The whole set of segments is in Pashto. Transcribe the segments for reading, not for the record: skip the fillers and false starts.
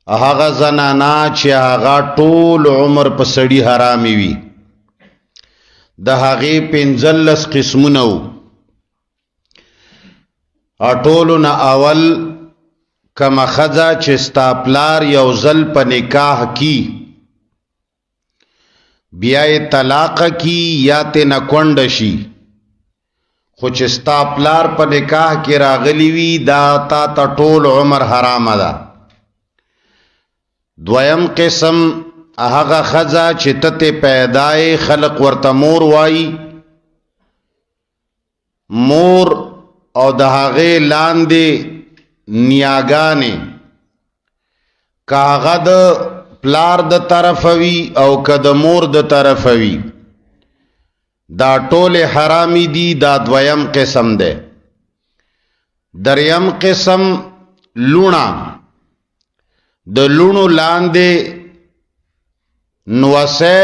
هغه زنانا چې هغه ټول عمر په سړی حرامي وي د هغې 15 قسمونه وو. ټولو نه اول کومه ښځه چې ستا پلار یو ځل په نکاح کی بیا یې طلاق کی یا ترې نه کونډه شي خو چې ستا پلار په نکاح کې راغلی وي دا تا ته ټول عمر حرامه ده. دویم قسم هغه ښځه چې ته ترې پیدای خلق ورته مور وایي، مور او د هغې لاندې نیاګانې که هغه د پلار د طرفه وي او که د مور د طرفه وي دا ټول حرامي دي. دا دویم قسم ده. دریم قسم لوڼه، د لوڼو لاندې نوسه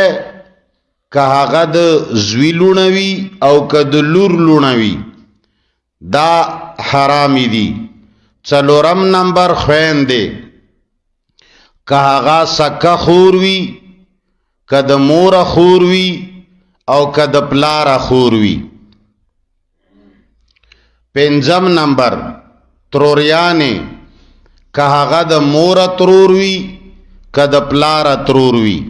که هغه د زوی لوڼه وي او که د لور لوڼه وي دا حرامي دي. څلورم نمبر خویندې، که هغه سکه خور وي که د موره خور وي او که د پلاره خور وي. پنځم نمبر تروریانې، که هغه د موره ترور وي که د پلاره ترور وي.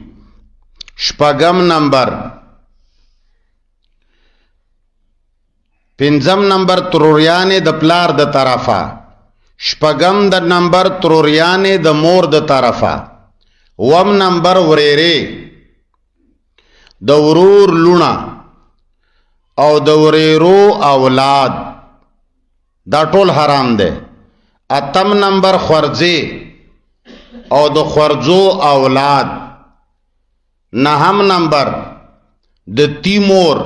شپږم نمبر پنځم نمبر تروریانې د پلار د طرفه، شپږم د نمبر تروریانې د مور د طرفه. اووم نمبر ورېرې، د ورور لوڼه او د ورېرو اولاد دا ټول حرام ده. اتم نمبر خورځې او د خورځو اولاد. نهم نمبر د تیمور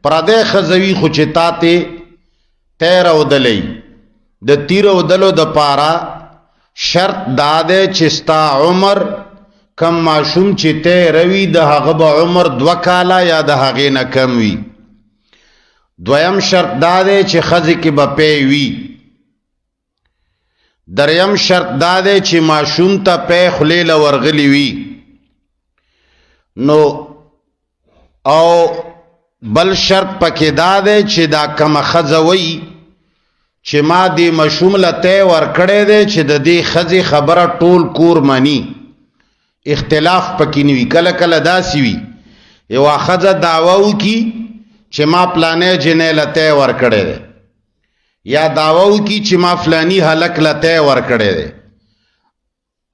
پردې ښځوي خو چې تا ته تیر اودلی. د تیر اودلو د پاره شرط دا ده چې ستا عمر کم ماشوم چې تیروي د هغه به عمر 2 کاله یا د هغې نه کم وي. دویم شرط دا ده چې ښځې کې به پی وي. دریم شرط دا ده چې ماشوم ته پی خولې له ورغلی وي. نو او بل شرط پکې دا ده چې دا کومه ښځه وایي چې ما دې ماشوم له تی ورکړی دی چې د دې ښځې خبره ټول کور مني، اختلاف پکې نه وي. کله کله داسې وي یوه ښځه دعوه وکړي چې ما پلانی جنۍ له تی ورکړی دی، یا دعوه وکړي چې ما فلاني هلک له تی ورکړی دی،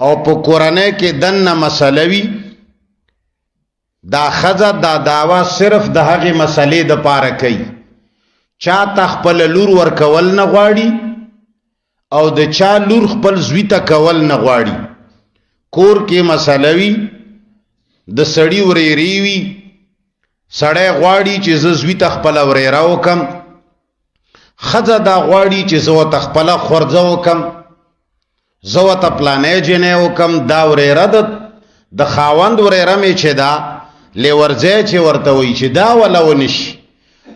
او په کورنۍ کې دننه مسله وي. دا ښځه دا دعوه صرف د هغې مسلې دپاره کوي، چا ته خپل لور ورکول نه غواړي او د چا لور خپل زوی ته کول نه غواړي. کور کې مسله وي، د سړي ورېرې وي، سړی غواړي چې زه زوی ته خپله ورېره وکم، ښځه دا غواړي چې زه ورته خپله خورځه وکم، زه ورته پلانی جنۍ وکم. دا ورېره د خاوند ورېره مې چې دا لیورځی چې ورته وایي چې دا وله ونشي،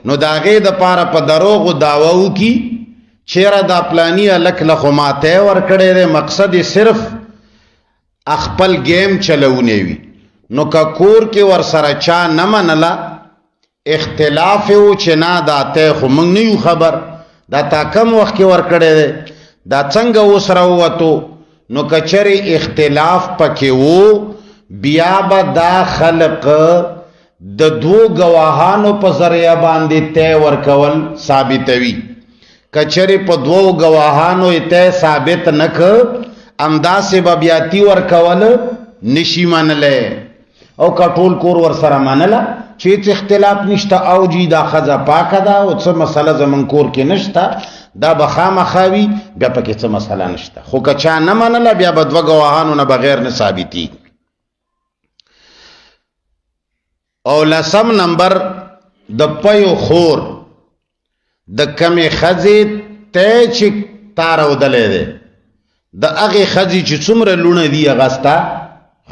نو د هغې دپاره په دروغو دعوه وکړي چېره دا پلاني هلک له خو ما تی ورکړی دی، مقصد یې صرف خپل ګیم چلونی وي. نو که کور کې ورسره چا نه منله، اختلاف یې و چې نه دا تی خو موږ نه یو خبر، دا تا کم وخت کې ورکړی دی، دا څنګه اوس راووتو. نو که چېرې اختلاف پکې و بیا به دا خلق د 2 گواهانو په ذریعه باندې تی ورکول ثابتوي. که چېرې په 2 گواهانو یې تی ثابت نه که همداسې به بیا تی ورکول نشي منلی. او که ټول کور ورسره منله چې هېڅ اختلاف نشته او جي دا ښځه پاکه ده او څه مسله زموږ کور کې نشته، دا به خامخا وي، بیا پکې څه مسله نشته. خو که چا نه منله بیا به 2 گواهانو نه بغیر نه ثابتي. او لسم نمبر د پیو خور، د کمې ښځې تی چې تا رودلی دی د هغې ښځې چې څومره لوڼه دي هغه ستا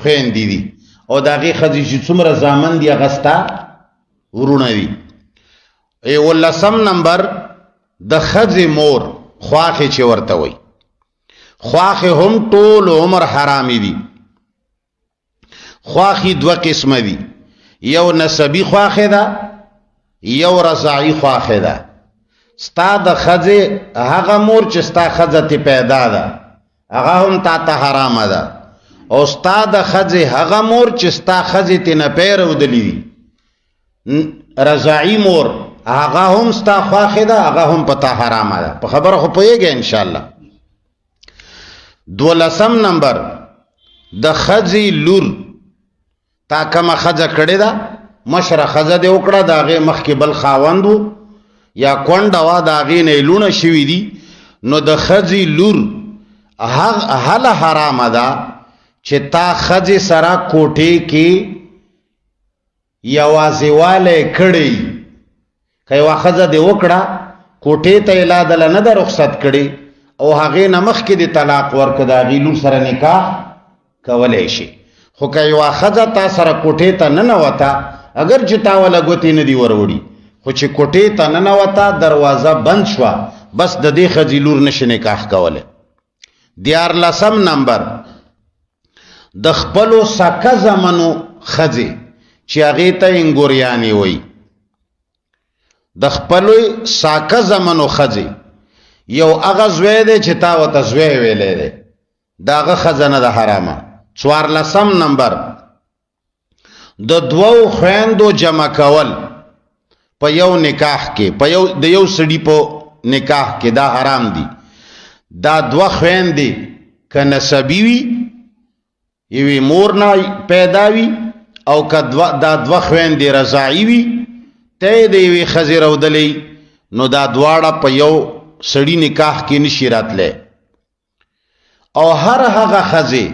خویندې دي، او د هغې ښځې چې څومره زامن دي هغه ستا ورونه دي. 11 نمبر د ښځې مور خواښې چې ورته وایي. خواخ هم ټول عمر حرامي دي. خواخي دوه قسمه دي، یو نسبی خواخه ده، یو رضاعی خواخه ده. ستا د خزه هغه مور چې ستا خزه تی پیدا ده هغه هم تا ته حرامه ده، او ستا د خزه هغه مور چې ستا خزه تی نه پیرودلی دي رضاعی مور هغه هم ستا خواخه ده، هغه هم پتا حرامه ده. په خبره خو پوهیږئ ان شاء الله. 12 نمبر د خزی لور تا کما خزه کړی ده، مشره خزه دې وکړه، د هغې مخکې بل خاوند و یا کونډه وه، د هغې نه یې لوڼه شوي دي، نو د ښځې لور هله حرامه ده چې تا ښځې سره کوټې کې یوازېوالی کړی. که یوه ښځه دې وکړه کوټې ته یې لا دله نه ده رخصت کړې او هغې نه مخکې دې طلاق ورکړه، د هغې لور سره نکاح کولی شي. خو که یوه ښځه تا سره کوټې ته ننوته، اگر چې تا وله ګوتې نه دي وروړي، خو چې کوټې ته ننوته دروازه بند شوه، بس د دې ښځې لور نشي نکاح کولی. 14 نمبر د خپلو سکه زمنو ښځې چې هغې ته انګوریانې وایي. د خپلو ساکه زمنو ښځې یو هغه زوی دی چې تا ورته زوی ویلی دی، د هغه ښځه نه ده حرامه. 14 نمبر د دوو خویندو جمع کول په یو نکاح کې، د یو سړي په نکاح کې دا حرام دي. دا دوه خویندې که نسبی وي، یوې مور نه پیدا وي، او که دا دوه خویندې رضاعي وي، ته یې د یوې ښځې رودلی، نو دا دواړه په یو سړي نکاح کې نشي راتلی. او هر هغه ښځې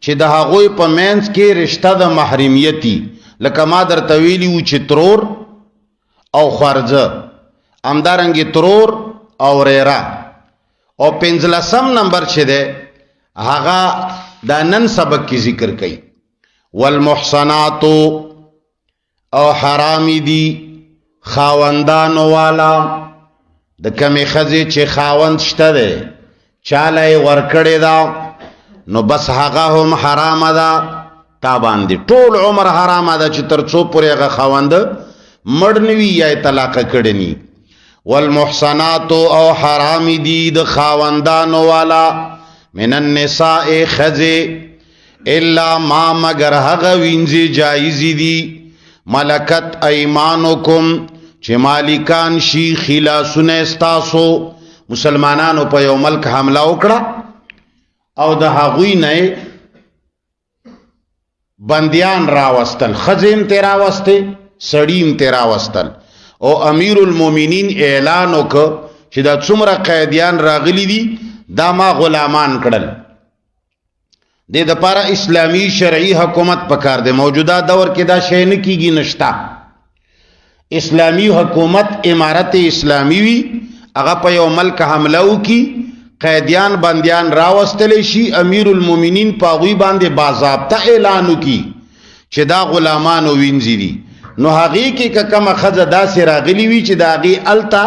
چې د هغوی په منځ کې رشته د محرمیتي، لکه ما درته ویلي وو چې ترور او خورزه، همدارنګې ترور او ریره. او 15 نمبر چې دی هغه دا نن سبق کې ذکر کوي. والمحصنات او حرامی دی خاوندانو والا، د کمې ښځې چې خاوند شته دی چاله یې ورکړې ده، نو بس هغه هم حرامه ده تا باندې، ټول عمر حرامه ده چې تر څو پورې هغه خاوند مړ نه وي یا یې طلاقه کړې ني. والمحصنات او حرام دی د خاوندانو والا من النساء ښځې الا ما مگر هغه وینځي جایزي دي ملکت ایمانکم چې مالکان شي خلاصونه ستاسو. مسلمانانو په یو ملک حمله وکړه او د هغوی نه بندیان راوستل، ښځې ته راوستې، سړی ته راوستل، او امیر المؤمنین اعلان وکړ چې دا څومره قیدیان راغلي دي دا ما غلامان کړل. دې دپاره اسلامی شرعي حکومت پکار دی. موجوده دور کې دا شی نه کیږي، نشتا. اسلامی حکومت امارت اسلامی وي، هغه په یو ملک حمله وکړي، قیدیان بندیان راوستلی شي، امیر المؤمنین په هغوی باندې باضابطه اعلان وکړي چې دا غلامانو وینځي دي. نو هغې کې که کومه ښځه داسې راغلي وي چې د هغې هلته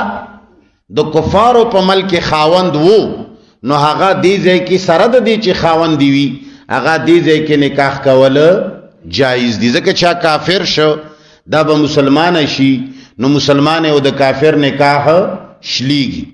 د کفارو په ملک خاوند وو، نو هغه دې ځای کې سره د دې چې خاوند دی وي هغه دې ځای کې نکاح کول جایز دي. ځکه چا کافر شو دا به مسلمان شي، نو مسلمان او د کافر نکاح شلیږي.